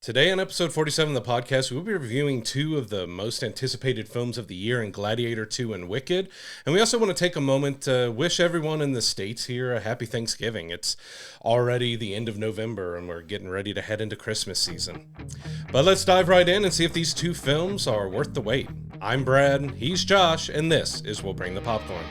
Today on episode 47 of the podcast, we'll be reviewing two of the most anticipated films of the year in Gladiator 2 and Wicked. And we also want to take a moment to wish everyone in the States here a happy Thanksgiving. It's already the end of November and we're getting ready to head into Christmas season. But let's dive right in and see if these two films are worth the wait. I'm Brad, he's Josh, and this is We'll Bring the Popcorn.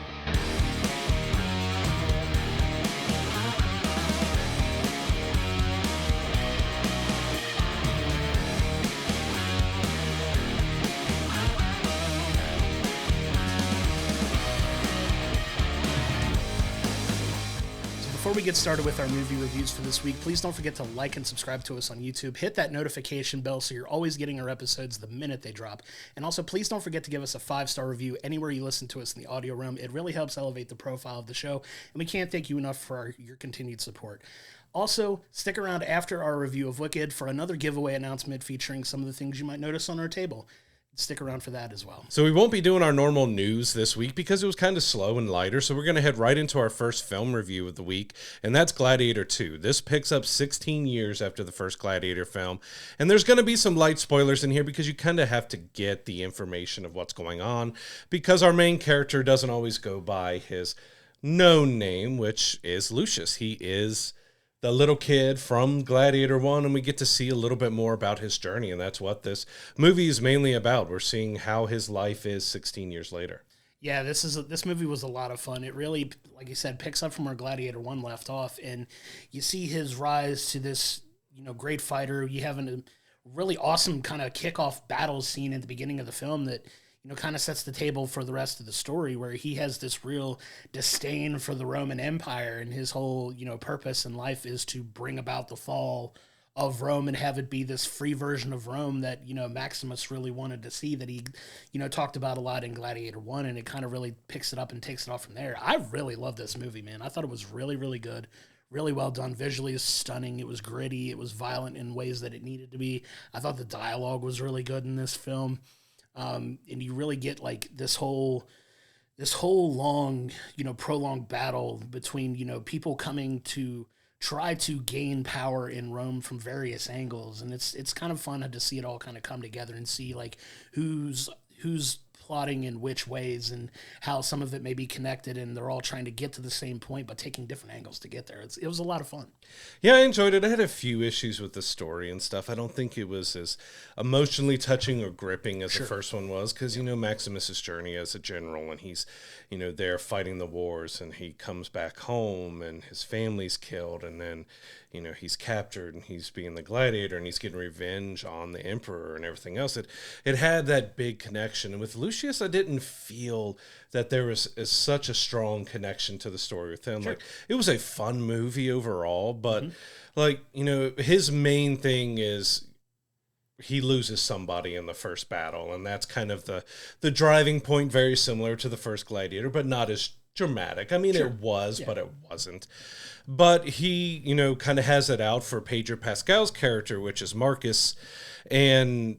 Before we get started with our movie reviews for this week, please don't forget to like and subscribe to us on YouTube. Hit that notification bell so you're always getting our episodes the minute they drop. And also, please don't forget to give us a 5-star review anywhere you listen to us in the audio realm. It really helps elevate the profile of the show, and we can't thank you enough for your continued support. Also, stick around after our review of Wicked for another giveaway announcement featuring some of the things you might notice on our table. Stick around for that as well. So we won't be doing our normal news this week because it was kind of slow and lighter, so we're going to head right into our first film review of the week, and that's Gladiator 2. This picks up 16 years after the first Gladiator film, and there's going to be some light spoilers in here because you kind of have to get the information of what's going on because our main character doesn't always go by his known name, which is Lucius. He is the little kid from Gladiator 1, and we get to see a little bit more about his journey, and that's what this movie is mainly about. We're seeing how his life is 16 years later. Yeah, this movie was a lot of fun. It really, like you said, picks up from where Gladiator 1 left off, and you see his rise to this, great fighter. You have a really awesome kind of kickoff battle scene at the beginning of the film that kind of sets the table for the rest of the story, where he has this real disdain for the Roman Empire, and his whole, purpose in life is to bring about the fall of Rome and have it be this free version of Rome that, Maximus really wanted to see, that he, talked about a lot in Gladiator 1, and it kind of really picks it up and takes it off from there. I really love this movie, man. I thought it was really, really good. Really well done. Visually is stunning. It was gritty. It was violent in ways that it needed to be. I thought the dialogue was really good in this film. And you really get like this whole long, prolonged battle between, people coming to try to gain power in Rome from various angles. And it's kind of fun to see it all kind of come together and see like who's plotting in which ways and how some of it may be connected, and they're all trying to get to the same point but taking different angles to get there. It was a lot of fun. Yeah, I enjoyed it. I had a few issues with the story and stuff. I don't think it was as emotionally touching or gripping as the first one was, because Maximus's journey as a general, and he's there fighting the wars, and he comes back home and his family's killed, and then he's captured and he's being the gladiator and he's getting revenge on the emperor and everything else. It had that big connection. And with Lucius, I didn't feel that there was such a strong connection to the story with him. Sure. Like, it was a fun movie overall, but his main thing is he loses somebody in the first battle, and that's kind of the driving point, very similar to the first Gladiator, but not as dramatic. I mean, It was, but it wasn't. But he, kind of has it out for Pedro Pascal's character, which is Marcus, and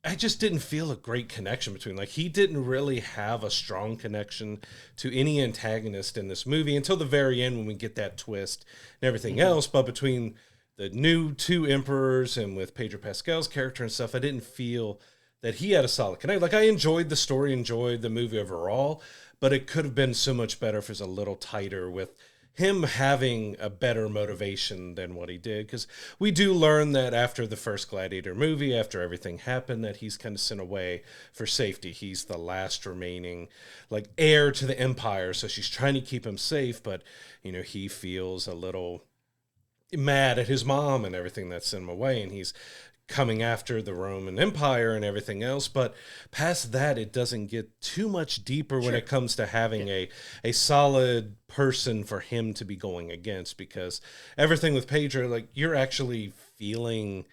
I just didn't feel a great connection between, he didn't really have a strong connection to any antagonist in this movie until the very end when we get that twist and everything else. But between the new two emperors and with Pedro Pascal's character and stuff, I didn't feel that he had a solid connect. I enjoyed the story, enjoyed the movie overall, but it could have been so much better if it was a little tighter with him having a better motivation than what he did. Because we do learn that after the first Gladiator movie, after everything happened, that he's kind of sent away for safety. He's the last remaining heir to the empire. So she's trying to keep him safe, but he feels a little mad at his mom and everything that sent him away, and he's coming after the Roman Empire and everything else. But past that, it doesn't get too much deeper when it comes to having a solid person for him to be going against, because everything with Pedro, you're actually feeling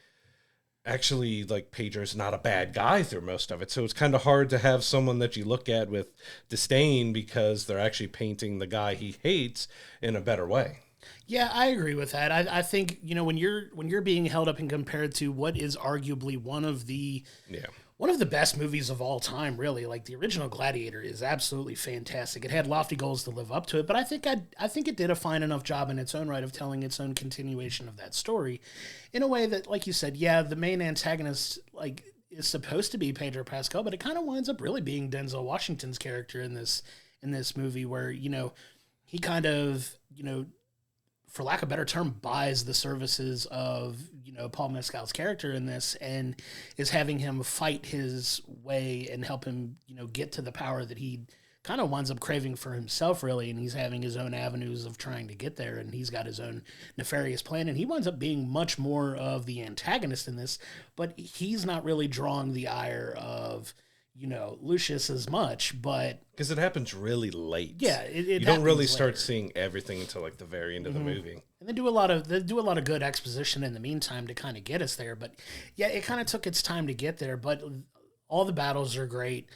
Pedro's not a bad guy through most of it. So it's kind of hard to have someone that you look at with disdain because they're actually painting the guy he hates in a better way. Yeah, I agree with that. I think, when you're being held up and compared to what is arguably Yeah. one of the best movies of all time, really. Like the original Gladiator is absolutely fantastic. It had lofty goals to live up to it, but I think it did a fine enough job in its own right of telling its own continuation of that story in a way that, like you said, yeah, the main antagonist like is supposed to be Pedro Pascal, but it kind of winds up really being Denzel Washington's character in this movie where, he kind of, for lack of a better term, buys the services of, Paul Mescal's character in this and is having him fight his way and help him, get to the power that he kind of winds up craving for himself, really. And he's having his own avenues of trying to get there, and he's got his own nefarious plan. And he winds up being much more of the antagonist in this, but he's not really drawing the ire of, Lucius as much, but because it happens really late. Yeah, you don't really start seeing everything until like the very end of the movie. And they do a lot of good exposition in the meantime to kind of get us there. But yeah, it kind of took its time to get there. But all the battles are great.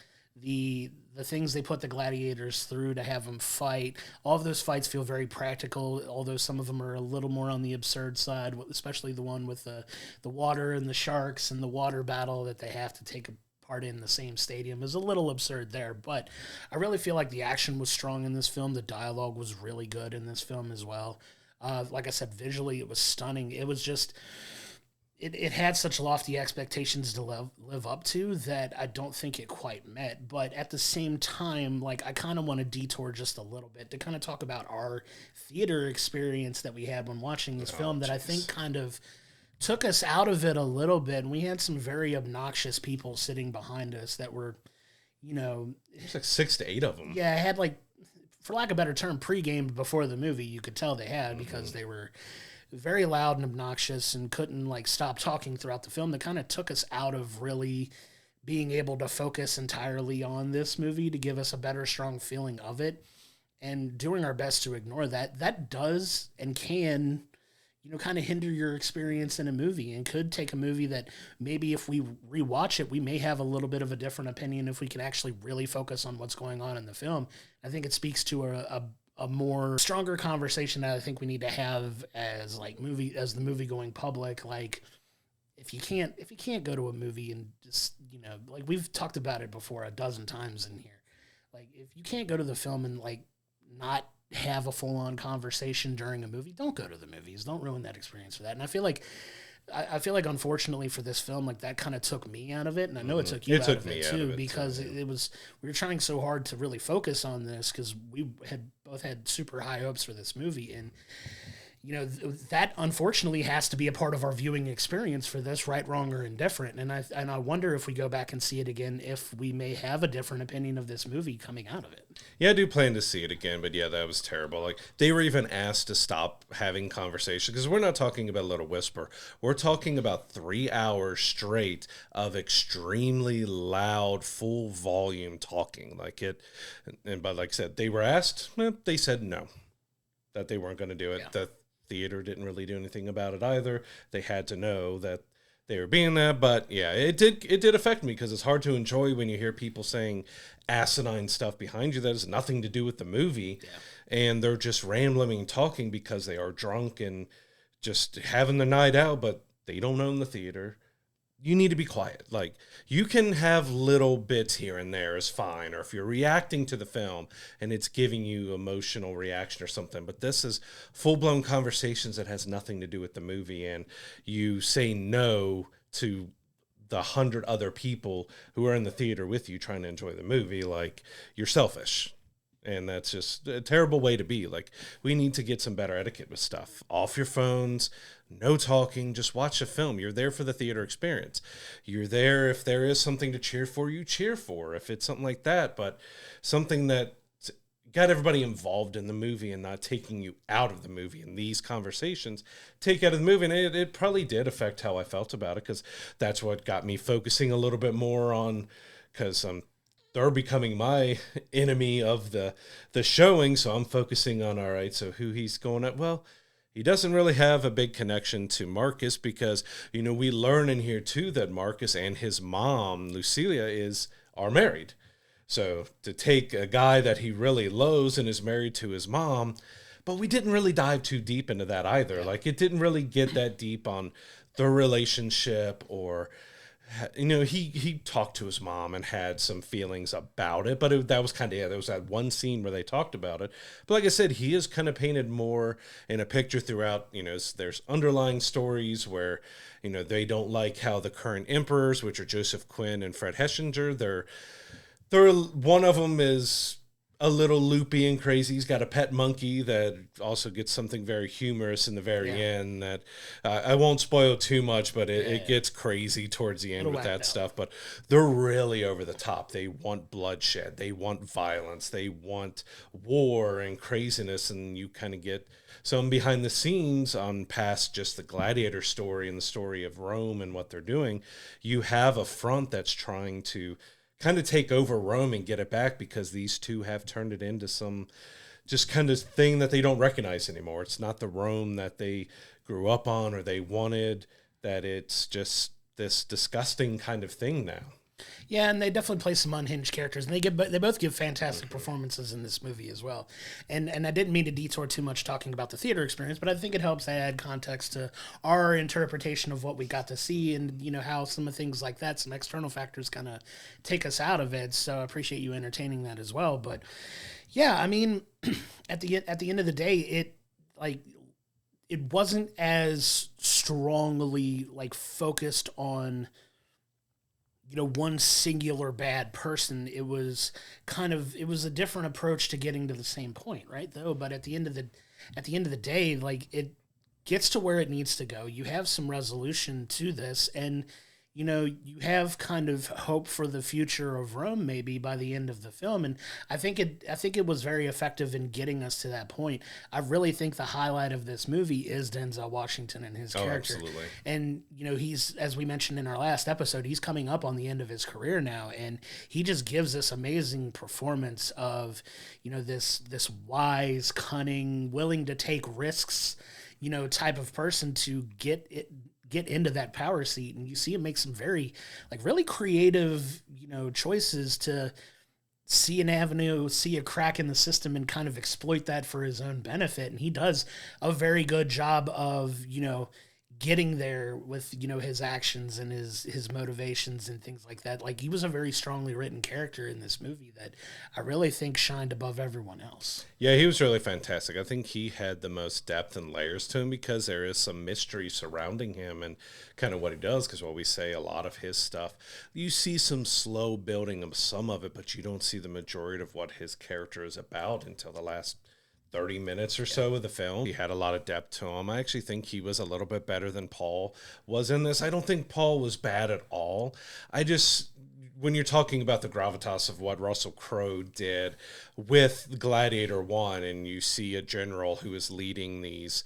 The things they put the gladiators through to have them fight, all of those fights feel very practical. Although some of them are a little more on the absurd side, especially the one with the water and the sharks and the water battle that they have to take part in the same stadium is a little absurd there, but I really feel like the action was strong in this film. The dialogue was really good in this film as well. Like I said, visually it was stunning. It was just, it had such lofty expectations to live up to that I don't think it quite met. But at the same time, like I kind of want to detour just a little bit to kind of talk about our theater experience that we had when watching this film that I think kind of took us out of it a little bit. And we had some very obnoxious people sitting behind us that were, There's like 6 to 8 of them. Yeah, I had like, for lack of a better term, pre-gamed before the movie. You could tell they had because they were very loud and obnoxious and couldn't like stop talking throughout the film. That kind of took us out of really being able to focus entirely on this movie to give us a better, strong feeling of it. And doing our best to ignore that, that does and can kind of hinder your experience in a movie and could take a movie that maybe if we rewatch it, we may have a little bit of a different opinion if we can actually really focus on what's going on in the film. I think it speaks to a more stronger conversation that I think we need to have as the movie going public. Like if you can't go to a movie and just, like we've talked about it before a dozen times in here, like if you can't go to the film and like not have a full-on conversation during a movie, don't go to the movies. Don't ruin that experience for that. And I feel like unfortunately for this film, like that kind of took me out of it, and I know it took you out of it too, because it was, we were trying so hard to really focus on this because we had both had super high hopes for this movie, and that unfortunately has to be a part of our viewing experience for this, right, wrong, or indifferent. And I wonder if we go back and see it again, if we may have a different opinion of this movie coming out of it. Yeah, I do plan to see it again, but yeah, that was terrible. Like they were even asked to stop having conversation because we're not talking about a little whisper. We're talking about 3 hours straight of extremely loud, full volume talking. But like I said, they were asked, they said no, that they weren't going to do it. Yeah. The theater didn't really do anything about it either. They had to know that they were being that, but yeah, it did affect me because it's hard to enjoy when you hear people saying asinine stuff behind you that has nothing to do with the movie, and they're just rambling and talking because they are drunk and just having the night out, but they don't own the theater. You need to be quiet. Like, you can have little bits here and there is fine, or if you're reacting to the film and it's giving you emotional reaction or something, but this is full-blown conversations that has nothing to do with the movie, and you say no to the 100 other people who are in the theater with you trying to enjoy the movie, like, you're selfish. And that's just a terrible way to be. Like, we need to get some better etiquette with stuff. Off your phones, no talking, just watch a film. You're there for the theater experience. You're there if there is something to cheer for, you cheer for, if it's something like that. But something that got everybody involved in the movie and not taking you out of the movie. And these conversations take you out of the movie. And it probably did affect how I felt about it, because that's what got me focusing a little bit more on, because they're becoming my enemy of the showing, so I'm focusing on, all right, so who he's going at. Well, he doesn't really have a big connection to Marcus, because, we learn in here, too, that Marcus and his mom, Lucilia, are married. So to take a guy that he really loathes and is married to his mom, but we didn't really dive too deep into that either. Like, it didn't really get that deep on the relationship, or he talked to his mom and had some feelings about it, but that was kind of, there was that one scene where they talked about it. But like I said, he is kind of painted more in a picture throughout. There's underlying stories where they don't like how the current emperors, which are Joseph Quinn and Fred Heschinger, they're one of them is a little loopy and crazy. He's got a pet monkey that also gets something very humorous in the very end that I won't spoil too much, but it gets crazy towards the end with that stuff. But they're really over the top. They want bloodshed. They want violence. They want war and craziness. And you kind of get some behind the scenes on past just the Gladiator story and the story of Rome and what they're doing. You have a front that's trying to kind of take over Rome and get it back, because these two have turned it into some just kind of thing that they don't recognize anymore. It's not the Rome that they grew up on or they wanted, that it's just this disgusting kind of thing now. Yeah, and they definitely play some unhinged characters, and they both give fantastic performances in this movie as well. And I didn't mean to detour too much talking about the theater experience, but I think it helps add context to our interpretation of what we got to see, and how some of things like that, some external factors, kind of take us out of it. So I appreciate you entertaining that as well. But yeah, I mean, at the end of the day, it wasn't as strongly focused on one singular bad person. It was a different approach to getting to the same point, right? Though, but at the end of the day, it gets to where it needs to go. You have some resolution to this, and you have kind of hope for the future of Rome maybe by the end of the film. And I think it was very effective in getting us to that point. I really think the highlight of this movie is Denzel Washington and his character. Absolutely. And he's, as we mentioned in our last episode, he's coming up on the end of his career now, and he just gives this amazing performance of this wise, cunning, willing to take risks type of person to get into that power seat. And you see him make some very really creative choices to see an avenue, see a crack in the system, and kind of exploit that for his own benefit. And he does a very good job of getting there with his actions and his motivations and things like that. He was a very strongly written character in this movie that I really think shined above everyone else. Yeah, he was really fantastic. I think he had the most depth and layers to him, because there is some mystery surrounding him and kind of what he does. Because what we say, a lot of his stuff, you see some slow building of some of it, but you don't see the majority of what his character is about until the last 30 minutes or so of the film. He had a lot of depth to him. I actually think he was a little bit better than Paul was in this. I don't think Paul was bad at all. When you're talking about the gravitas of what Russell Crowe did with Gladiator 1, and you see a general who is leading these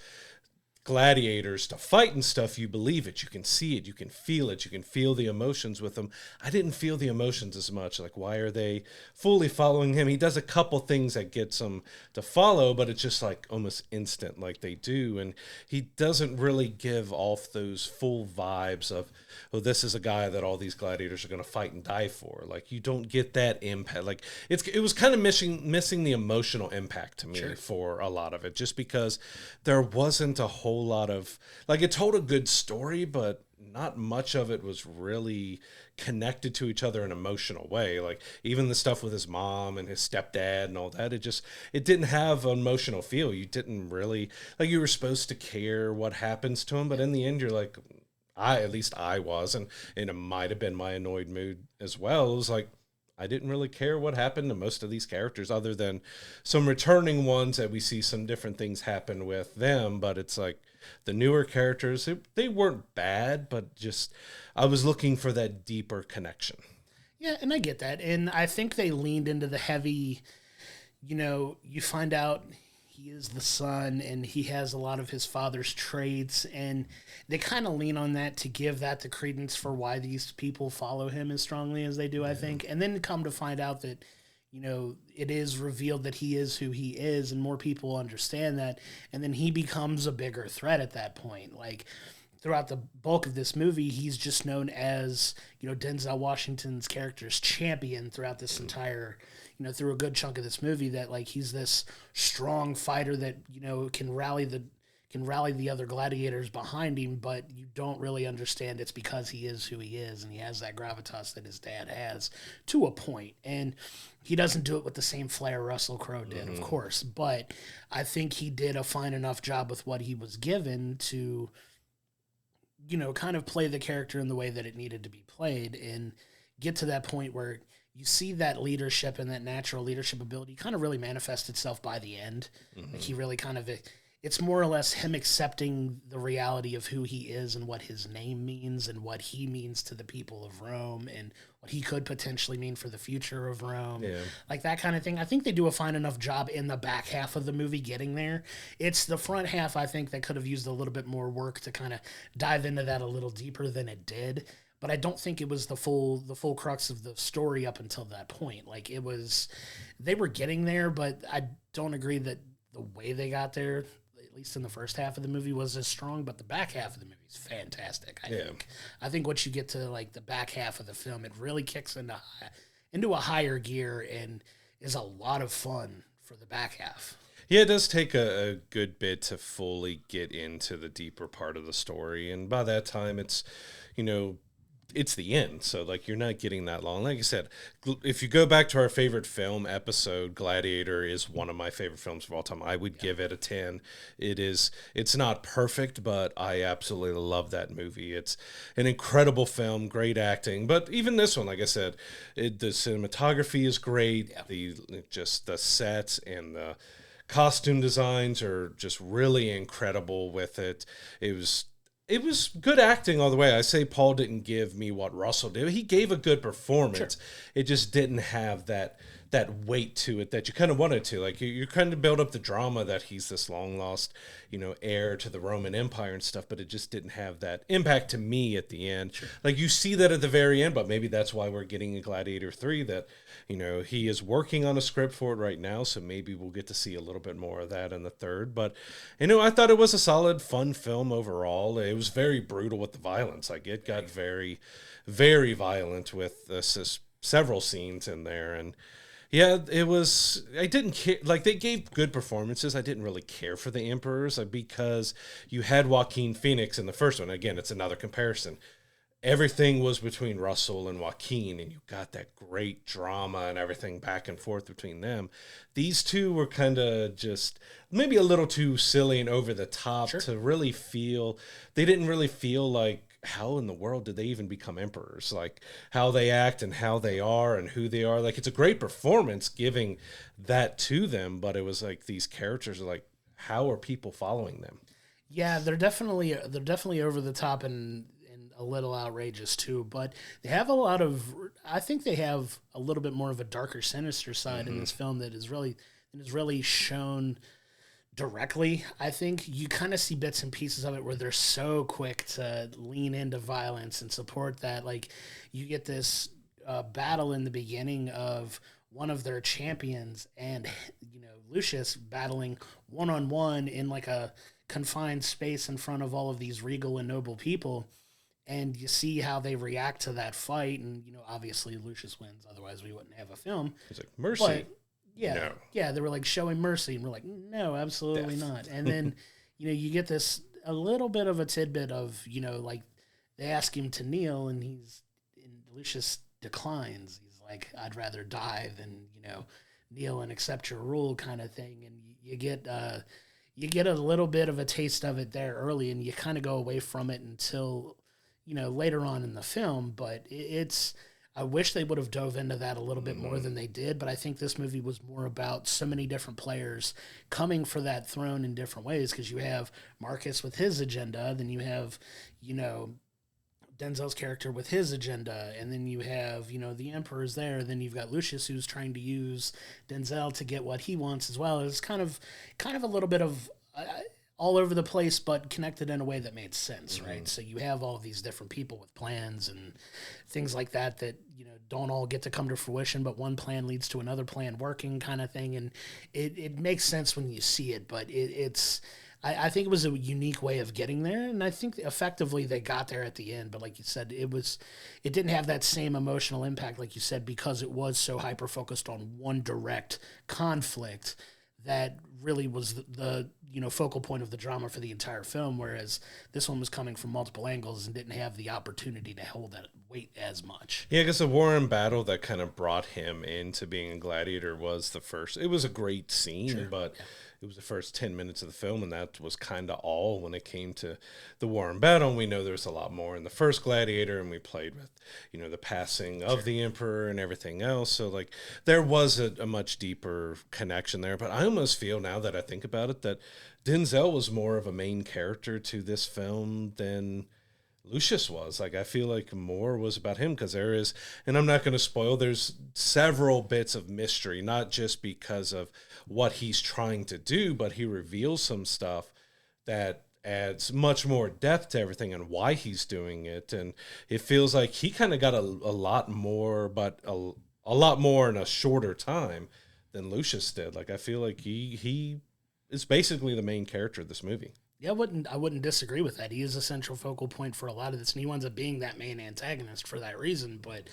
gladiators to fight and stuff, you believe it, you can see it, you can feel it, you can feel the emotions with them. I didn't feel the emotions as much. Why are they fully following him? He does a couple things that gets them to follow, but it's just almost instant they do. And he doesn't really give off those full vibes of, oh, this is a guy that all these gladiators are going to fight and die for. You don't get that impact. It was kind of missing the emotional impact to me. Sure. For a lot of it, just because there wasn't a whole lot of it told a good story, but not much of it was really connected to each other in an emotional way. Even the stuff with his mom and his stepdad and all that, it didn't have an emotional feel. You didn't really you were supposed to care what happens to him, but in the end you're at least I was, and it might have been my annoyed mood as well. It was I didn't really care what happened to most of these characters, other than some returning ones that we see some different things happen with them. But it's the newer characters, they weren't bad, but just I was looking for that deeper connection. Yeah, and I get that. And I think they leaned into the heavy, you find out he is the son and he has a lot of his father's traits, and they kind of lean on that to give that the credence for why these people follow him as strongly as they do, I think. And then come to find out that, it is revealed that he is who he is, and more people understand that, and then he becomes a bigger threat at that point. throughout the bulk of this movie, he's just known as, Denzel Washington's character's champion throughout this entire, through a good chunk of this movie, that like he's this strong fighter that, can rally the other gladiators behind him, but you don't really understand it's because he is who he is, and he has that gravitas that his dad has to a point. And he doesn't do it with the same flair Russell Crowe did, of course, but I think he did a fine enough job with what he was given to, kind of play the character in the way that it needed to be played and get to that point where you see that leadership and that natural leadership ability kind of really manifest itself by the end. Like he really kind of, it's more or less him accepting the reality of who he is and what his name means and what he means to the people of Rome and what he could potentially mean for the future of Rome. Yeah. Like that kind of thing. I think they do a fine enough job in the back half of the movie getting there. It's the front half, I think, that could have used a little bit more work to kind of dive into that a little deeper than it did. But I don't think it was the full crux of the story up until that point. Like it was, they were getting there, but I don't agree that the way they got there, at least in the first half of the movie, was as strong, but the back half of the movie is fantastic. I think once you get to like the back half of the film, it really kicks into a higher gear and is a lot of fun for the back half. Yeah, it does take a good bit to fully get into the deeper part of the story, and by that time, it's it's the end. So like you're not getting that long. Like I said, if you go back to our favorite film episode, Gladiator is one of my favorite films of all time. I would give it a 10. It's not perfect, but I absolutely love that movie. It's an incredible film, great acting. But even this one, like I said, the cinematography is great. Yeah. The sets and the costume designs are just really incredible with it. It was good acting all the way. I say Paul didn't give me what Russell did. He gave a good performance. Sure. It just didn't have that weight to it that you kind of wanted to. Like you kind of build up the drama that he's this long lost, heir to the Roman Empire and stuff, but it just didn't have that impact to me at the end. Sure. Like you see that at the very end, but maybe that's why we're getting a Gladiator 3 that, he is working on a script for it right now. So maybe we'll get to see a little bit more of that in the third. But, I thought it was a solid, fun film overall. It was very brutal with the violence. Like it got very, very violent with several scenes in there. And, yeah, it was. I didn't care. Like they gave good performances. I didn't really care for the Emperors because you had Joaquin Phoenix in the first one. Again, it's another comparison. Everything was between Russell and Joaquin, and you got that great drama and everything back and forth between them. These two were kind of just maybe a little too silly and over the top to really feel. They didn't really feel like, how in the world did they even become emperors? Like how they act and how they are and who they are. Like it's a great performance giving that to them, but it was like these characters are like, how are people following them? Yeah, they're definitely over the top and a little outrageous too, but they have I think they have a little bit more of a darker, sinister side in this film that is really shown directly. I think you kind of see bits and pieces of it where they're so quick to lean into violence and support that. Like you get this battle in the beginning of one of their champions and Lucius battling one-on-one in like a confined space in front of all of these regal and noble people, and you see how they react to that fight. And obviously Lucius wins, otherwise we wouldn't have a film. He's like, mercy. But, yeah, they were like showing mercy, and we're like, no, absolutely not. And then, you get this a little bit of a tidbit of, like they ask him to kneel, and Lucius declines. He's like, I'd rather die than kneel and accept your rule, kind of thing. And you get a little bit of a taste of it there early, and you kind of go away from it until later on in the film. But it's. I wish they would have dove into that a little bit more than they did, but I think this movie was more about so many different players coming for that throne in different ways, because you have Marcus with his agenda, then you have, Denzel's character with his agenda, and then you have, the Emperor's there, then you've got Lucius who's trying to use Denzel to get what he wants as well. It's kind of a little bit of all over the place, but connected in a way that made sense, right? So you have all of these different people with plans and things like that don't all get to come to fruition, but one plan leads to another plan working, kind of thing. And it makes sense when you see it, but it's I think it was a unique way of getting there, and I think effectively they got there at the end. But like you said, it didn't have that same emotional impact, like you said, because it was so hyper focused on one direct conflict that really was the focal point of the drama for the entire film. Whereas this one was coming from multiple angles and didn't have the opportunity to hold that weight as much. Yeah, because the war and battle that kind of brought him into being a gladiator was the first. It was a great scene, Sure. but it was the first 10 minutes of the film, and that was kind of all when it came to the war and battle. And we know there's a lot more in the first Gladiator, and we played with, the passing of the emperor and everything else. So, like, there was a much deeper connection there. But I almost feel, now that I think about it, that Denzel was more of a main character to this film than Lucius was. Like, I feel like more was about him, because there is, and I'm not going to spoil, there's several bits of mystery, not just because of what he's trying to do, but he reveals some stuff that adds much more depth to everything and why he's doing it. And it feels like he kind of got a lot more, but a lot more in a shorter time than Lucius did. Like, I feel like he is basically the main character of this movie. Yeah, I wouldn't disagree with that. He is a central focal point for a lot of this, and he winds up being that main antagonist for that reason. But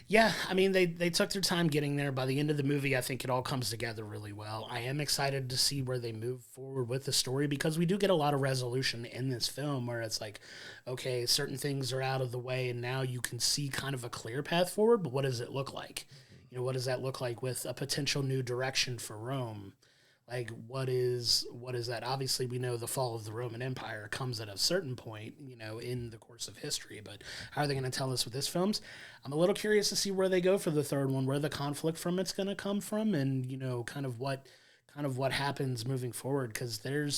yeah, I mean, they took their time getting there. By the end of the movie, I think it all comes together really well. I am excited to see where they move forward with the story, because we do get a lot of resolution in this film where it's like, okay, certain things are out of the way, and now you can see kind of a clear path forward, but what does it look like? What does that look like with a potential new direction for Rome? Like, what is that? Obviously, we know the fall of the Roman Empire comes at a certain point, in the course of history. But how are they going to tell us with this films? I'm a little curious to see where they go for the third one, where the conflict from it's going to come from, and kind of what happens moving forward. Because they're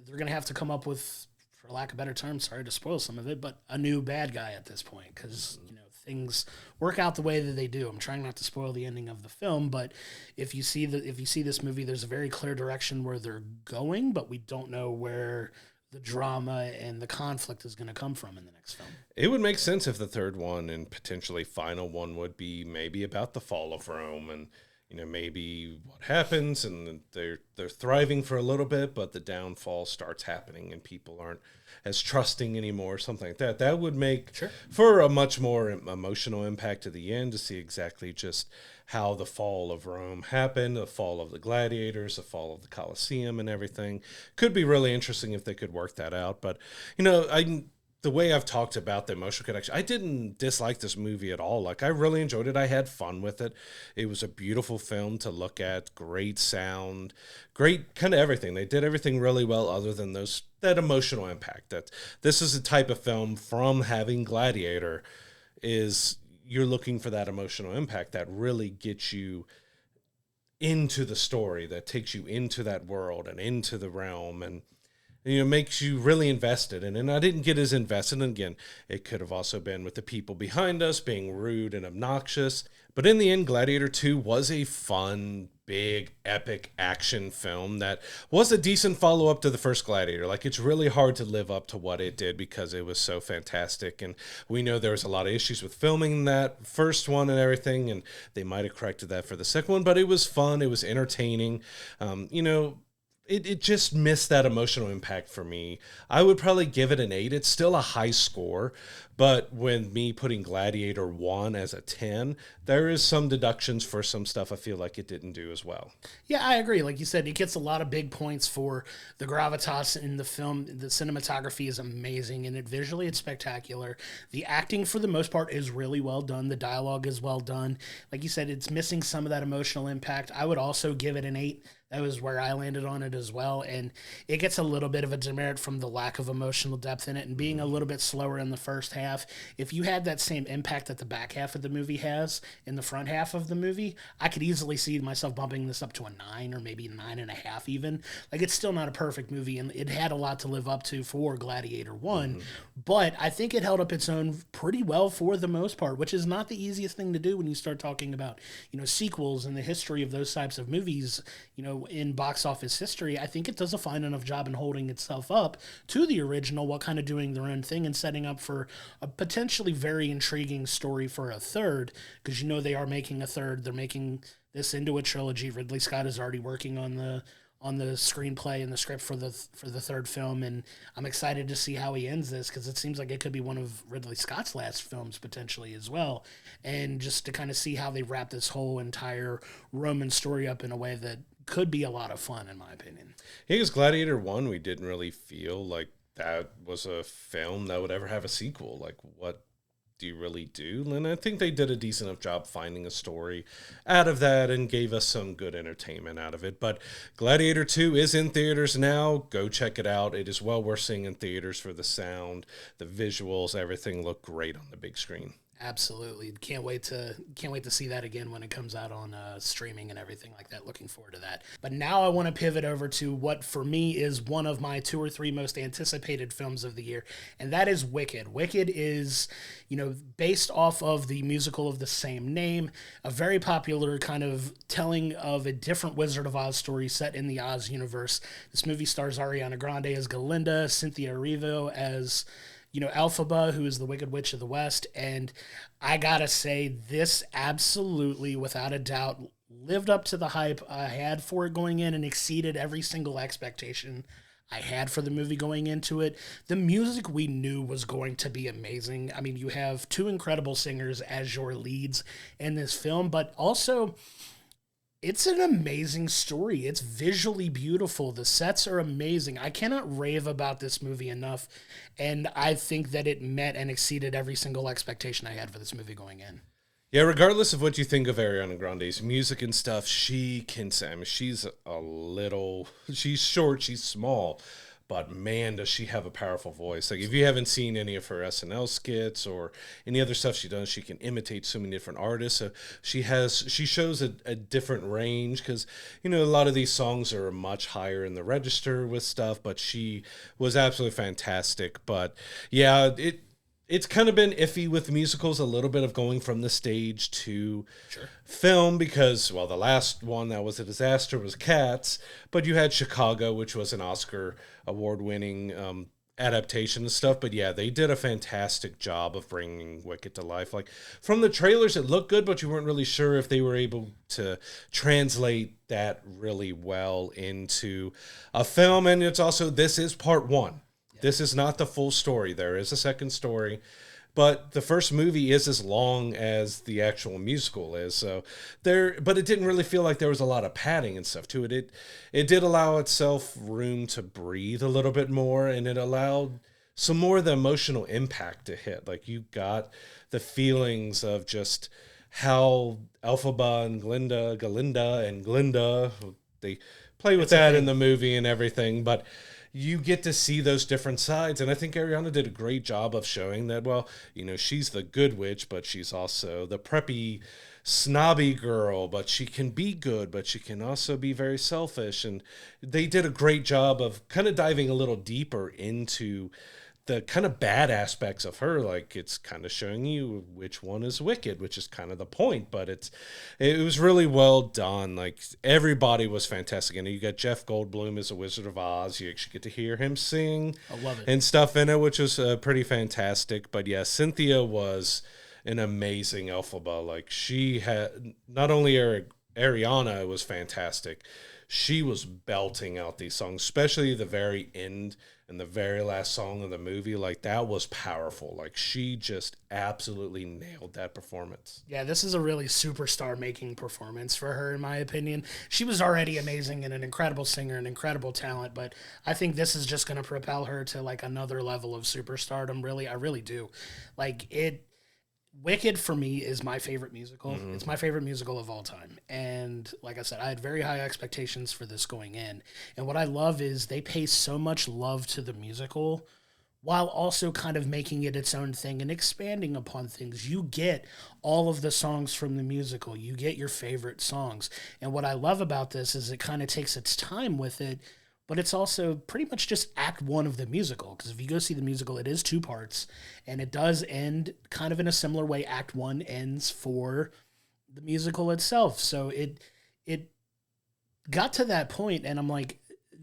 going to have to come up with, for lack of a better term, sorry to spoil some of it, but a new bad guy at this point. Because things work out the way that they do. I'm trying not to spoil the ending of the film, but if you see this movie, there's a very clear direction where they're going, but we don't know where the drama and the conflict is going to come from in the next film. It would make sense if the third one and potentially final one would be maybe about the fall of Rome, and maybe what happens, and they're thriving for a little bit, but the downfall starts happening and people aren't as trusting anymore, something like that. That would make for a much more emotional impact to the end, to see exactly just how the fall of Rome happened, the fall of the gladiators, the fall of the Colosseum and everything. Could be really interesting if they could work that out. But, the way I've talked about the emotional connection, I didn't dislike this movie at all. Like, I really enjoyed it. I had fun with it. It was a beautiful film to look at, great sound, great kind of everything. They did everything really well, other than that emotional impact. That this is a type of film, from having Gladiator, is you're looking for that emotional impact that really gets you into the story, that takes you into that world and into the realm, and makes you really invested. And I didn't get as invested. And again, it could have also been with the people behind us being rude and obnoxious. But in the end, Gladiator 2 was a fun, big, epic action film that was a decent follow-up to the first Gladiator. Like, it's really hard to live up to what it did because it was so fantastic. And we know there was a lot of issues with filming that first one and everything, and they might have corrected that for the second one. But it was fun. It was entertaining. It just missed that emotional impact for me. I would probably give it an 8. It's still a high score, but when me putting Gladiator 1 as a 10, there is some deductions for some stuff I feel like it didn't do as well. Yeah, I agree. Like you said, it gets a lot of big points for the gravitas in the film. The cinematography is amazing, and visually it's spectacular. The acting, for the most part, is really well done. The dialogue is well done. Like you said, it's missing some of that emotional impact. I would also give it an 8. That was where I landed on it as well. And it gets a little bit of a demerit from the lack of emotional depth in it and being a little bit slower in the first half. If you had that same impact that the back half of the movie has in the front half of the movie, I could easily see myself bumping this up to a 9 or maybe 9.5 even. Like, it's still not a perfect movie, and it had a lot to live up to for Gladiator 1. But I think it held up its own pretty well for the most part, which is not the easiest thing to do when you start talking about, sequels and the history of those types of movies, in box office history. I think it does a fine enough job in holding itself up to the original while kind of doing their own thing and setting up for a potentially very intriguing story for a third, because they are making a third. They're making this into a trilogy. Ridley Scott is already working on on the screenplay and the script for the third film, and I'm excited to see how he ends this because it seems like it could be one of Ridley Scott's last films potentially as well, and just to kind of see how they wrap this whole entire Roman story up in a way that could be a lot of fun, in my opinion. Yeah, because Gladiator 1, we didn't really feel like that was a film that would ever have a sequel. Like, what do you really do? And I think they did a decent enough job finding a story out of that and gave us some good entertainment out of it. But Gladiator 2 is in theaters now. Go check it out. It is well worth seeing in theaters for the sound, the visuals, everything looked great on the big screen. Absolutely. Can't wait to see that again when it comes out on streaming and everything like that. Looking forward to that. But now I want to pivot over to what for me is one of my 2 or 3 most anticipated films of the year, and that is Wicked. Wicked is, based off of the musical of the same name, a very popular kind of telling of a different Wizard of Oz story set in the Oz universe. This movie stars Ariana Grande as Galinda, Cynthia Erivo as Elphaba, who is the Wicked Witch of the West. And I gotta say, this absolutely, without a doubt, lived up to the hype I had for it going in and exceeded every single expectation I had for the movie going into it. The music we knew was going to be amazing. I mean, you have 2 incredible singers as your leads in this film, but also it's an amazing story. It's visually beautiful. The sets are amazing. I cannot rave about this movie enough, and I think that it met and exceeded every single expectation I had for this movie going in. Yeah, regardless of what you think of Ariana Grande's music and stuff, she can sing. I mean, she's short, she's small, but man, does she have a powerful voice. Like, if you haven't seen any of her SNL skits or any other stuff she does, she can imitate so many different artists. So she shows a different range because, a lot of these songs are much higher in the register with stuff, but she was absolutely fantastic. But yeah, it's kind of been iffy with musicals, a little bit of going from the stage to film because, well, the last one that was a disaster was Cats, but you had Chicago, which was an Oscar award-winning adaptation and stuff. But yeah, they did a fantastic job of bringing Wicked to life. Like, from the trailers, it looked good, but you weren't really sure if they were able to translate that really well into a film. And it's also, this is part 1. This is not the full story. There is a second story, but the first movie is as long as the actual musical is. But it didn't really feel like there was a lot of padding and stuff to it. It did allow itself room to breathe a little bit more, and it allowed some more of the emotional impact to hit. Like, you got the feelings of just how Elphaba and Galinda and Glinda, they play with that in the movie and everything, but you get to see those different sides. And I think Ariana did a great job of showing that, well, she's the good witch, but she's also the preppy, snobby girl, but she can be good, but she can also be very selfish. And they did a great job of kind of diving a little deeper into the kind of bad aspects of her. Like, it's kind of showing you which one is wicked, which is kind of the point, but it was really well done. Like, everybody was fantastic. And you got Jeff Goldblum as a Wizard of Oz. You actually get to hear him sing and stuff in it, which was pretty fantastic. But yeah, Cynthia was an amazing Elphaba. Like, she had, not only Ariana was fantastic, she was belting out these songs, especially the very end and the very last song of the movie. Like, that was powerful. Like, she just absolutely nailed that performance. Yeah, this is a really superstar making performance for her, in my opinion. She was already amazing and an incredible singer, an incredible talent, but I think this is just going to propel her to like another level of superstardom. Really, I really do. Like, Wicked for me is my favorite musical. Mm-hmm. It's my favorite musical of all time. And like I said, I had very high expectations for this going in. And what I love is they pay so much love to the musical while also kind of making it its own thing and expanding upon things. You get all of the songs from the musical. You get your favorite songs. And what I love about this is it kind of takes its time with it, but it's also pretty much just act 1 of the musical. Because if you go see the musical, it is 2 parts, and it does end kind of in a similar way act 1 ends for the musical itself. So it got to that point, and I'm like,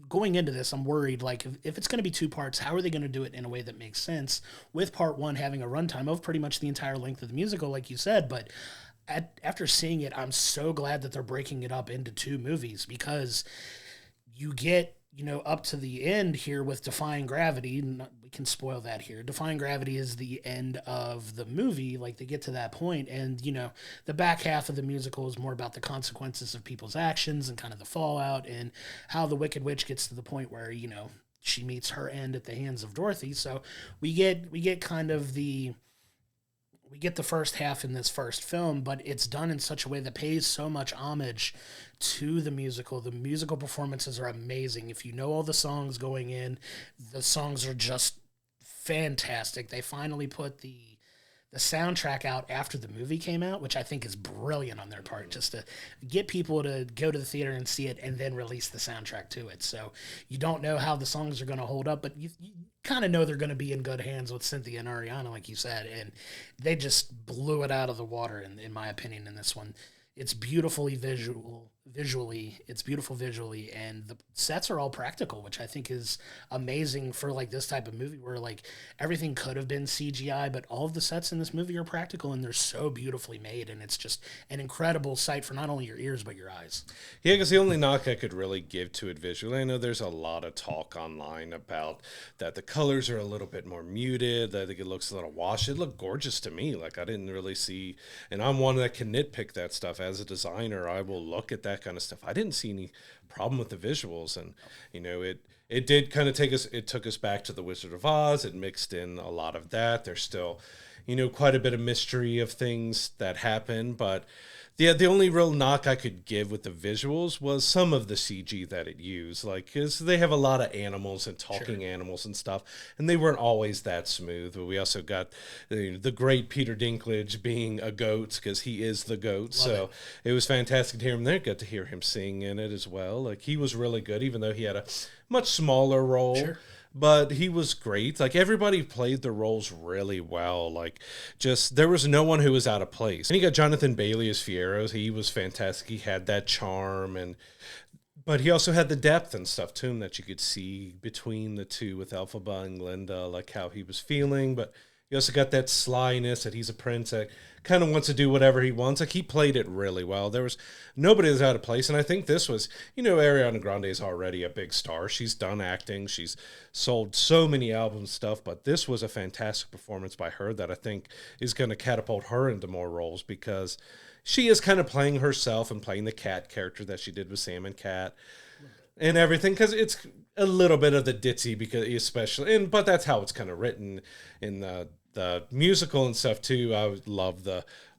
going into this, I'm worried, like, if it's going to be 2 parts, how are they going to do it in a way that makes sense, with part 1 having a runtime of pretty much the entire length of the musical, like you said. But after seeing it, I'm so glad that they're breaking it up into 2 movies, because you get, up to the end here with Defying Gravity. We can spoil that here. Defying Gravity is the end of the movie. Like, they get to that point, and, the back half of the musical is more about the consequences of people's actions and kind of the fallout and how the Wicked Witch gets to the point where, she meets her end at the hands of Dorothy. So we get kind of we get the first half in this first film, but it's done in such a way that pays so much homage to the musical. The musical performances are amazing. If you know all the songs going in, the songs are just fantastic. They finally put the soundtrack out after the movie came out, which I think is brilliant on their part, just to get people to go to the theater and see it and then release the soundtrack to it. So you don't know how the songs are going to hold up, but you kind of know they're going to be in good hands with Cynthia and Ariana, like you said, and they just blew it out of the water, in my opinion, in this one. It's beautifully visually, and the sets are all practical, which I think is amazing for like this type of movie where like everything could have been CGI, but all of the sets in this movie are practical and they're so beautifully made, and it's just an incredible sight for not only your ears but your eyes. Yeah, because the only knock I could really give to it visually, I know there's a lot of talk online about that the colors are a little bit more muted, I think it looks a little washed. It looked gorgeous to me. Like, I didn't really see, and I'm one that can nitpick that stuff. As a designer, I will look at that kind of stuff. I didn't see any problem with the visuals, and it did kind of took us back to the Wizard of Oz. It mixed in a lot of that. There's still quite a bit of mystery of things that happen, but the only real knock I could give with the visuals was some of the CG that it used, like, because they have a lot of animals and talking animals and stuff, and they weren't always that smooth. But we also got the great Peter Dinklage being a goat, because he is the goat. So it was fantastic to hear him there. Got to hear him sing in it as well. Like, he was really good, even though he had a much smaller role. Sure. But he was great. Like, everybody played the roles really well. Like, just, there was no one who was out of place. And you got Jonathan Bailey as Fierro. He was fantastic. He had that charm, but he also had the depth and stuff to him that you could see between the two with Elphaba and Glinda, like how he was feeling. But he also got that slyness that he's a prince that kind of wants to do whatever he wants. Like, he played it really well. There was nobody was out of place. And I think this was, Ariana Grande is already a big star. She's done acting. She's sold so many albums stuff, but this was a fantastic performance by her that I think is going to catapult her into more roles, because she is kind of playing herself and playing the cat character that she did with Sam and Cat and everything, because it's a little bit of the ditzy, because but that's how it's kind of written in the musical and stuff too. I would love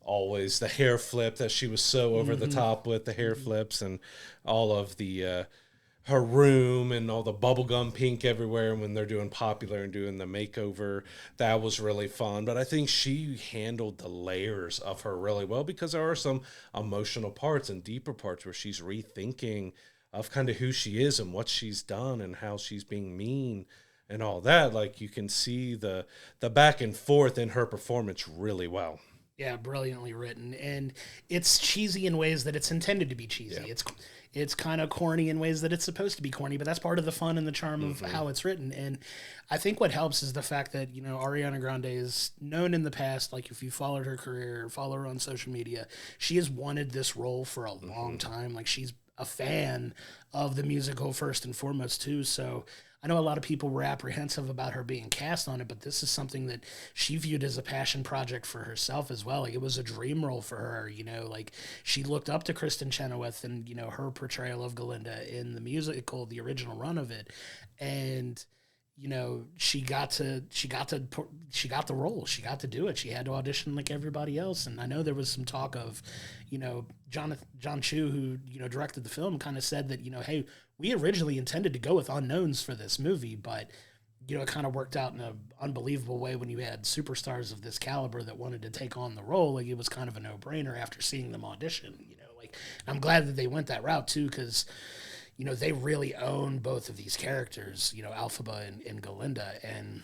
always the hair flip that she was so over the top with, the hair flips, and all of the her room and all the bubblegum pink everywhere when they're doing Popular and doing the makeover. That was really fun. But I think she handled the layers of her really well, because there are some emotional parts and deeper parts where she's rethinking of kind of who she is and what she's done and how she's being mean and all that. Like, you can see the back and forth in her performance really well. Yeah, brilliantly written. And it's cheesy in ways that it's intended to be cheesy. Yeah. It's kind of corny in ways that it's supposed to be corny, but that's part of the fun and the charm of how it's written. And I think what helps is the fact that, Ariana Grande is known in the past, like, if you followed her career, follow her on social media, she has wanted this role for a long time. Like, she's a fan of the musical first and foremost too. So I know a lot of people were apprehensive about her being cast on it, but this is something that she viewed as a passion project for herself as well. Like, it was a dream role for her, like, she looked up to Kristen Chenoweth and, her portrayal of Galinda in the musical, the original run of it. And, she got the role. She got to do it. She had to audition like everybody else. And I know there was some talk of, John Chu, who, directed the film, kind of said that, hey, we originally intended to go with unknowns for this movie, but, it kind of worked out in an unbelievable way when you had superstars of this caliber that wanted to take on the role. Like, it was kind of a no-brainer after seeing them audition, like, I'm glad that they went that route too, because, they really own both of these characters, Elphaba and Galinda, and,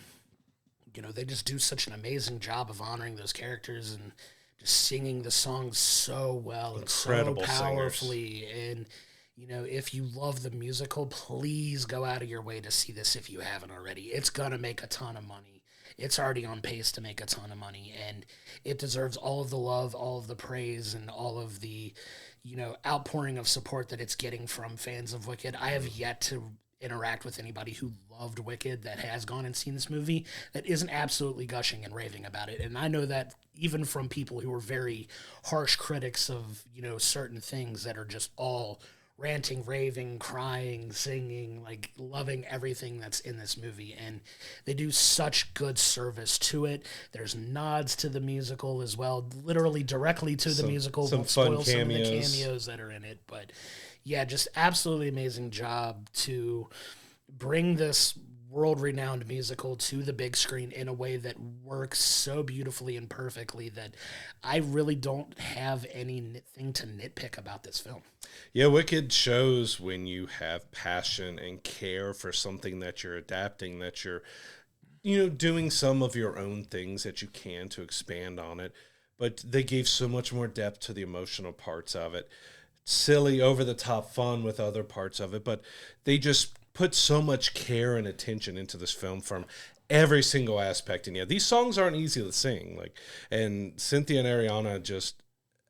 they just do such an amazing job of honoring those characters and just singing the songs so well. Incredible, and so powerfully. Singers. And, if you love the musical, please go out of your way to see this if you haven't already. It's going to make a ton of money. it's already on pace to make a ton of money, and it deserves all of the love, all of the praise, and all of the, outpouring of support that it's getting from fans of Wicked. I have yet to interact with anybody who loved Wicked that has gone and seen this movie that isn't absolutely gushing and raving about it. And I know that even from people who are very harsh critics of, certain things that are just all ranting, raving, crying, singing, like loving everything that's in this movie. And they do such good service to it. There's nods to the musical as well, literally directly to the musical. Some fun cameos. Some of the cameos that are in it. But yeah, just absolutely amazing job to bring this world-renowned musical to the big screen in a way that works so beautifully and perfectly that I really don't have anything to nitpick about this film. Yeah, Wicked shows when you have passion and care for something that you're adapting, that you're, doing some of your own things that you can to expand on it. But they gave so much more depth to the emotional parts of it. Silly, over-the-top fun with other parts of it, but they just put so much care and attention into this film from every single aspect. And yeah, these songs aren't easy to sing. And Cynthia and Ariana just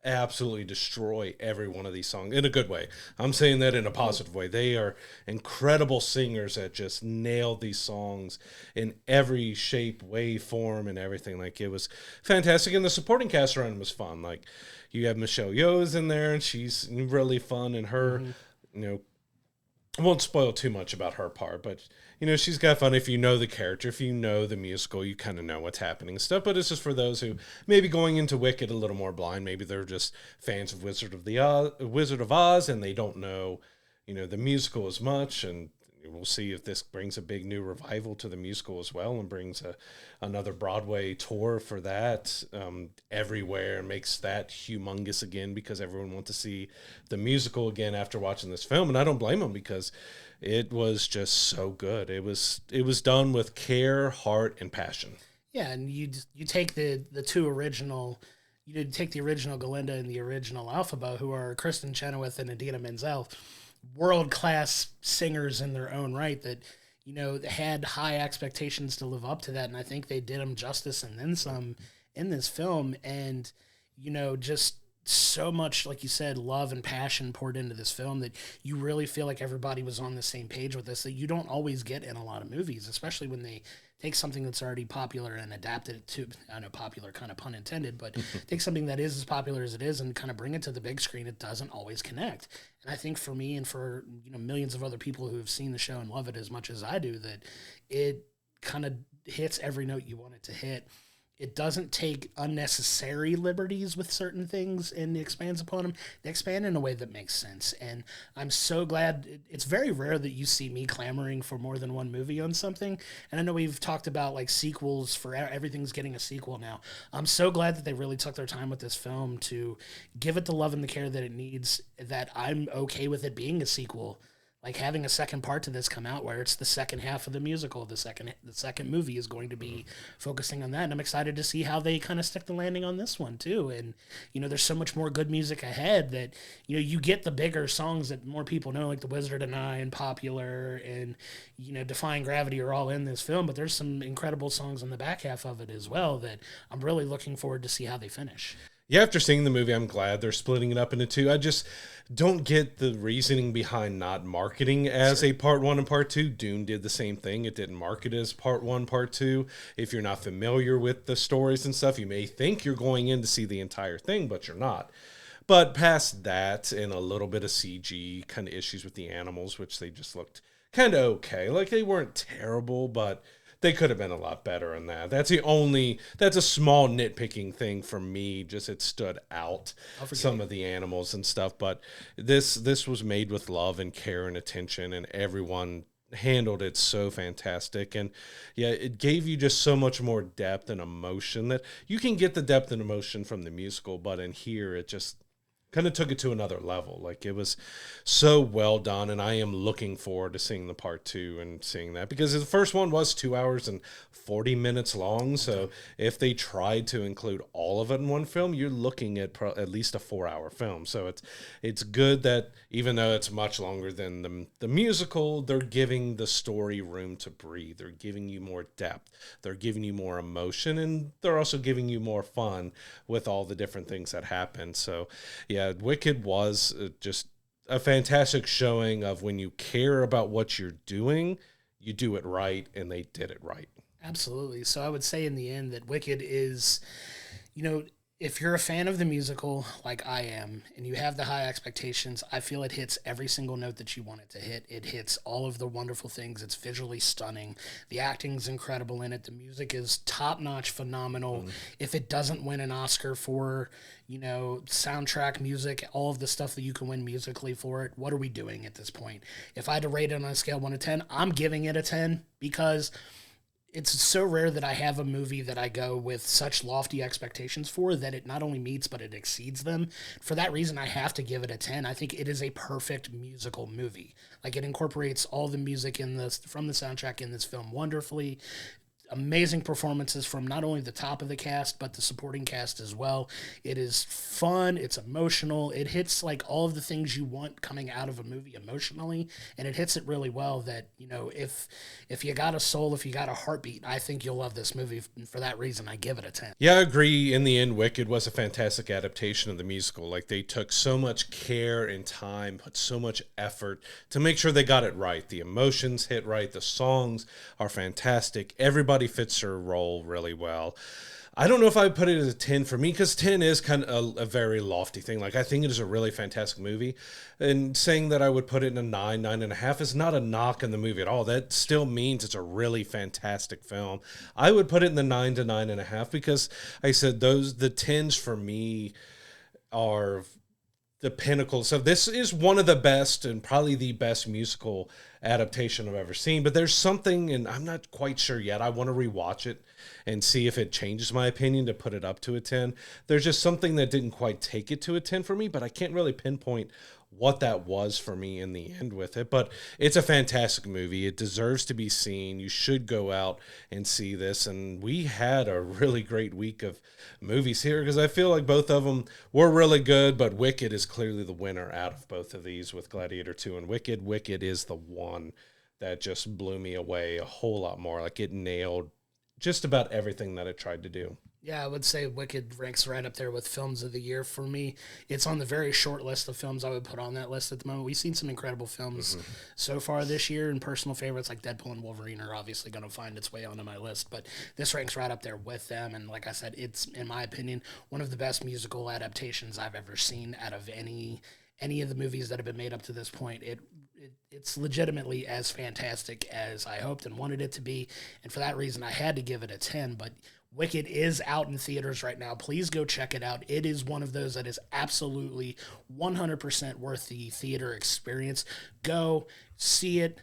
absolutely destroy every one of these songs in a good way. I'm saying that in a positive way. They are incredible singers that just nail these songs in every shape, way, form, and everything. It was fantastic. And the supporting cast around was fun. You have Michelle Yeoh's in there, and she's really fun. And her, I won't spoil too much about her part, but, she's got fun. If you know the character, if you know the musical, you kind of know what's happening and stuff. But it's just for those who maybe going into Wicked a little more blind. Maybe they're just fans of Wizard of Oz, and they don't know, the musical as much. And we'll see if this brings a big new revival to the musical as well, and brings another Broadway tour for that everywhere, and makes that humongous again, because everyone wants to see the musical again after watching this film. And I don't blame them, because it was just so good. It was done with care, heart, and passion. Yeah, and you take the two original. You take the original Glinda and the original Elphaba, who are Kristen Chenoweth and Idina Menzel, world-class singers in their own right that, had high expectations to live up to that. And I think they did them justice and then some in this film. And, just so much, like you said, love and passion poured into this film that you really feel like everybody was on the same page with this, that you don't always get in a lot of movies, especially when they take something that's already popular and adapt it to, I know popular, kind of pun intended, but take something that is as popular as it is and kind of bring it to the big screen. It doesn't always connect. And I think for me and for, millions of other people who have seen the show and love it as much as I do, that it kind of hits every note you want it to hit. It doesn't take unnecessary liberties with certain things and expands upon them. They expand in a way that makes sense. And I'm so glad. It's very rare that you see me clamoring for more than one movie on something. And I know we've talked about sequels for everything's getting a sequel now. I'm so glad that they really took their time with this film to give it the love and the care that it needs, that I'm okay with it being a sequel. Having a second part to this come out where it's the second half of the musical, the second movie is going to be focusing on that. And I'm excited to see how they kind of stick the landing on this one too. And, there's so much more good music ahead that, you get the bigger songs that more people know, like The Wizard and I and Popular and, Defying Gravity are all in this film, but there's some incredible songs on the back half of it as well that I'm really looking forward to see how they finish. Yeah, after seeing the movie, I'm glad they're splitting it up into two. I just don't get the reasoning behind not marketing as a part one and part two. Dune did the same thing. It didn't market as part one, part two. If you're not familiar with the stories and stuff, you may think you're going in to see the entire thing, but you're not. But past that and a little bit of CG kind of issues with the animals, which they just looked kind of okay. They weren't terrible, but they could have been a lot better in that. That's a small nitpicking thing for me. Just it stood out, some of the animals and stuff. But this was made with love and care and attention, and everyone handled it so fantastic. And yeah, it gave you just so much more depth and emotion that you can get the depth and emotion from the musical, but in here it just kind of took it to another level. Like, it was so well done, and I am looking forward to seeing the part two and seeing that, because the first one was 2 hours and 40 minutes long. So if they tried to include all of it in one film, you're looking at at least a 4 hour film. So it's good that even though it's much longer than the musical, they're giving the story room to breathe. They're giving you more depth. They're giving you more emotion, and they're also giving you more fun with all the different things that happen. So yeah, Wicked was just a fantastic showing of when you care about what you're doing, you do it right, and they did it right. Absolutely. So I would say in the end that Wicked is, you know, if you're a fan of the musical like I am and you have the high expectations, I feel it hits every single note that you want it to hit. It hits all of the wonderful things. It's visually stunning. The acting's incredible in it. The music is top-notch, phenomenal. If it doesn't win an Oscar for, soundtrack music, all of the stuff that you can win musically for it, what are we doing at this point? If I had to rate it on a scale 1 to 10, I'm giving it a 10 because it's so rare that I have a movie that I go with such lofty expectations for that it not only meets, but it exceeds them. For that reason, I have to give it a 10. I think it is a perfect musical movie. Like, it incorporates all the music from the soundtrack in this film wonderfully. Amazing performances from not only the top of the cast, but the supporting cast as well. It is fun. It's emotional. It hits like all of the things you want coming out of a movie emotionally, and it hits it really well that, if you got a soul, if you got a heartbeat, I think you'll love this movie. And for that reason, I give it a 10. Yeah, I agree. In the end, Wicked was a fantastic adaptation of the musical. Like, they took so much care and time, put so much effort to make sure they got it right. The emotions hit right. The songs are fantastic. Everybody fits her role really well. I don't know if I would put it as a 10 for me, because 10 is kind of a very lofty thing. Like, I think it is a really fantastic movie. And saying that I would put it in a 9, 9.5 is not a knock on the movie at all. That still means it's a really fantastic film. I would put it in the 9 to 9.5 because I said the 10s for me are the pinnacle. So this is one of the best and probably the best musical adaptation I've ever seen. But there's something, and I'm not quite sure yet. I want to rewatch it and see if it changes my opinion to put it up to a 10. There's just something that didn't quite take it to a 10 for me, but I can't really pinpoint what that was for me in the end with it. But it's a fantastic movie. It deserves to be seen. You should go out and see this. And we had a really great week of movies here, because I feel like both of them were really good, but Wicked is clearly the winner out of both of these with Gladiator 2 and Wicked. Wicked is the one that just blew me away a whole lot more. Like, it nailed just about everything that it tried to do. Yeah, I would say Wicked ranks right up there with films of the year for me. It's on the very short list of films I would put on that list at the moment. We've seen some incredible films so far this year, and personal favorites like Deadpool and Wolverine are obviously going to find its way onto my list, but this ranks right up there with them. And like I said, it's, in my opinion, one of the best musical adaptations I've ever seen out of any of the movies that have been made up to this point. It's legitimately as fantastic as I hoped and wanted it to be, and for that reason, I had to give it a 10, but Wicked is out in theaters right now. Please go check it out. It is one of those that is absolutely 100% worth the theater experience. Go see it.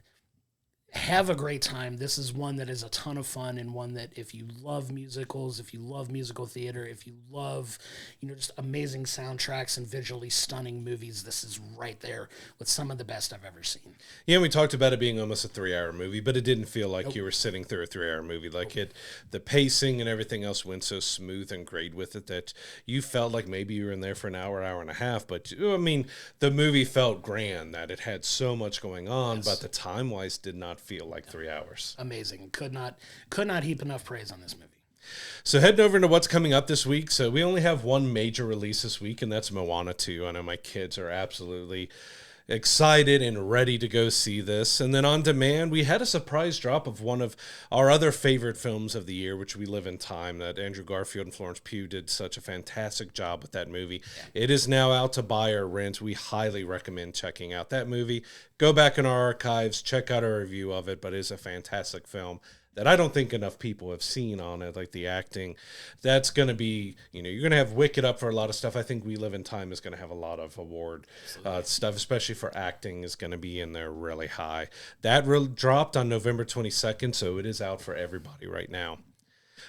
Have a great time. This is one that is a ton of fun, and one that if you love musicals, if you love musical theater, if you love, just amazing soundtracks and visually stunning movies, this is right there with some of the best I've ever seen. Yeah, we talked about it being almost a 3-hour movie, but it didn't feel like you were sitting through a 3-hour movie. Like, the pacing and everything else went so smooth and great with it that you felt like maybe you were in there for an hour, hour and a half. But I mean, the movie felt grand, that it had so much going on, but the time-wise did not feel like 3 hours. Amazing. Could not heap enough praise on this movie. So heading over into what's coming up this week. So we only have one major release this week, and that's Moana 2. I know my kids are absolutely excited and ready to go see this. And then on demand, we had a surprise drop of one of our other favorite films of the year, which We Live in Time, that Andrew Garfield and Florence Pugh did such a fantastic job with that movie. Yeah. It is now out to buy or rent. We highly recommend checking out that movie. Go back in our archives, check out our review of it, but it is a fantastic film that I don't think enough people have seen on it, like the acting. That's going to be, you're going to have Wicked up for a lot of stuff. I think We Live in Time is going to have a lot of award stuff, especially for acting, is going to be in there really high. That dropped on November 22nd, so it is out for everybody right now.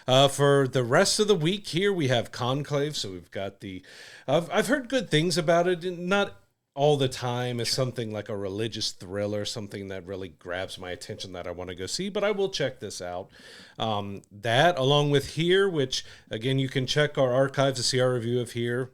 For the rest of the week here, we have Conclave. So we've got I've heard good things about it. Not all the time is something like a religious thriller, something that really grabs my attention that I want to go see, but I will check this out. That, along with Here, which, again, you can check our archives to see our review of Here.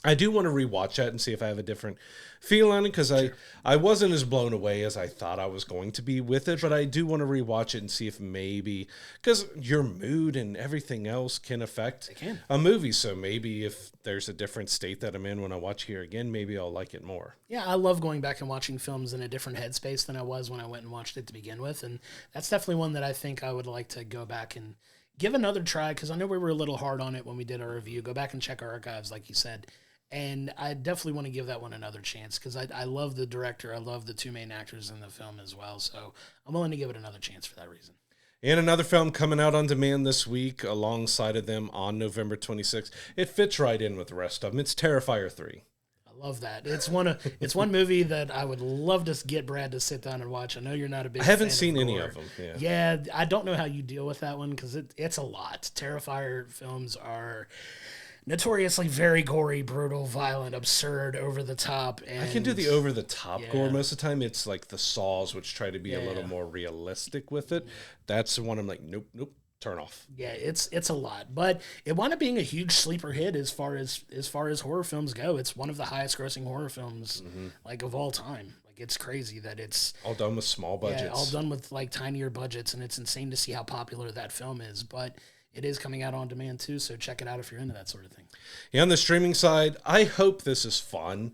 I do want to rewatch that and see if I have a different feel on it, because I wasn't as blown away as I thought I was going to be with it, but I do want to rewatch it and see if maybe, because your mood and everything else can affect a movie, so maybe if there's a different state that I'm in when I watch Here again, maybe I'll like it more. Yeah, I love going back and watching films in a different headspace than I was when I went and watched it to begin with, and that's definitely one that I think I would like to go back and give another try, because I know we were a little hard on it when we did our review. Go back and check our archives, like you said. And I definitely want to give that one another chance, because I love the director. I love the two main actors in the film as well. So I'm willing to give it another chance for that reason. And another film coming out on demand this week alongside of them on November 26th. It fits right in with the rest of them. It's Terrifier 3. I love that. It's one movie that I would love to get Brad to sit down and watch. I know you're not a big fan. I haven't seen any of them. Yeah, I don't know how you deal with that one, because it's a lot. Terrifier films are notoriously very gory, brutal, violent, absurd, over the top. And I can do the over the top gore most of the time. It's like the Saws, which try to be a little more realistic with it. That's the one I'm like, nope, turn off. Yeah, it's a lot, but it wound up being a huge sleeper hit as far as horror films go. It's one of the highest grossing horror films like of all time. Like, it's crazy that it's all done with small budgets. Yeah, all done with like tinier budgets, and it's insane to see how popular that film is. But it is coming out on demand too, so check it out if you're into that sort of thing. Yeah, on the streaming side, I hope this is fun.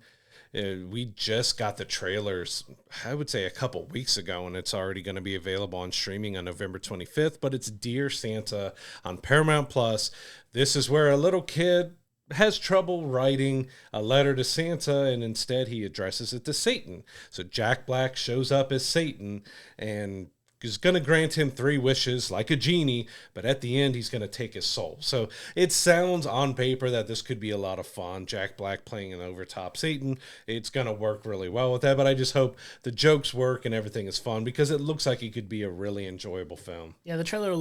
We just got the trailers, I would say, a couple weeks ago, and it's already going to be available on streaming on November 25th, but it's Dear Santa on Paramount Plus. This is where a little kid has trouble writing a letter to Santa, and instead he addresses it to Satan. So Jack Black shows up as Satan and is going to grant him 3 wishes like a genie, but at the end he's going to take his soul. So it sounds on paper that this could be a lot of fun. Jack Black playing an overtop Satan. It's going to work really well with that, but I just hope the jokes work and everything is fun, because it looks like it could be a really enjoyable film. Yeah, the trailer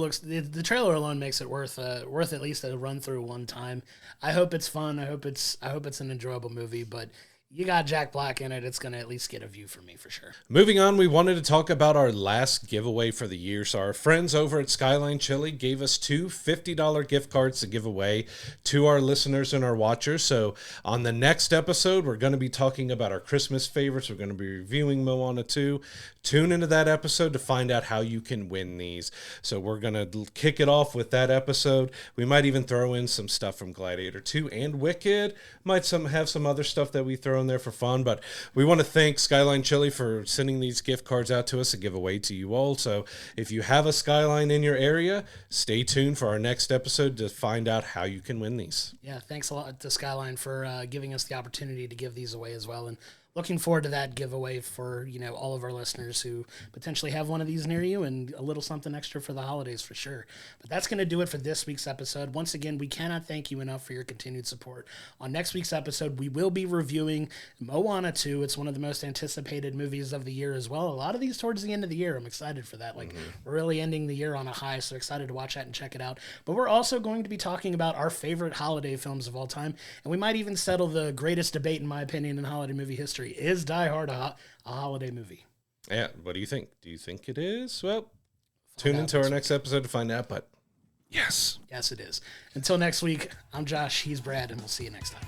alone makes it worth at least a run through one time. I hope it's fun. I hope it's an enjoyable movie, but you got Jack Black in it, it's going to at least get a view for me for sure. Moving on, we wanted to talk about our last giveaway for the year. So our friends over at Skyline Chili gave us 2 $50 gift cards to give away to our listeners and our watchers. So on the next episode, we're going to be talking about our Christmas favorites. We're going to be reviewing Moana 2. Tune into that episode to find out how you can win these. So we're going to kick it off with that episode. We might even throw in some stuff from Gladiator 2 and Wicked. Might have some other stuff that we throw in there for fun, but we want to thank Skyline Chili for sending these gift cards out to us to give away to you all. So if you have a Skyline in your area, stay tuned for our next episode to find out how you can win these. Yeah, thanks a lot to Skyline for giving us the opportunity to give these away as well, and looking forward to that giveaway for all of our listeners who potentially have one of these near you, and a little something extra for the holidays for sure. But that's going to do it for this week's episode. Once again, we cannot thank you enough for your continued support. On next week's episode, we will be reviewing Moana 2. It's one of the most anticipated movies of the year as well. A lot of these towards the end of the year. I'm excited for that. We're really ending the year on a high, so excited to watch that and check it out. But we're also going to be talking about our favorite holiday films of all time, and we might even settle the greatest debate, in my opinion, in holiday movie history. Is Die Hard a holiday movie? Yeah, what do you think? Do you think it is? Well, tune into our next episode to find out, but yes. Yes, it is. Until next week, I'm Josh, he's Brad, and we'll see you next time.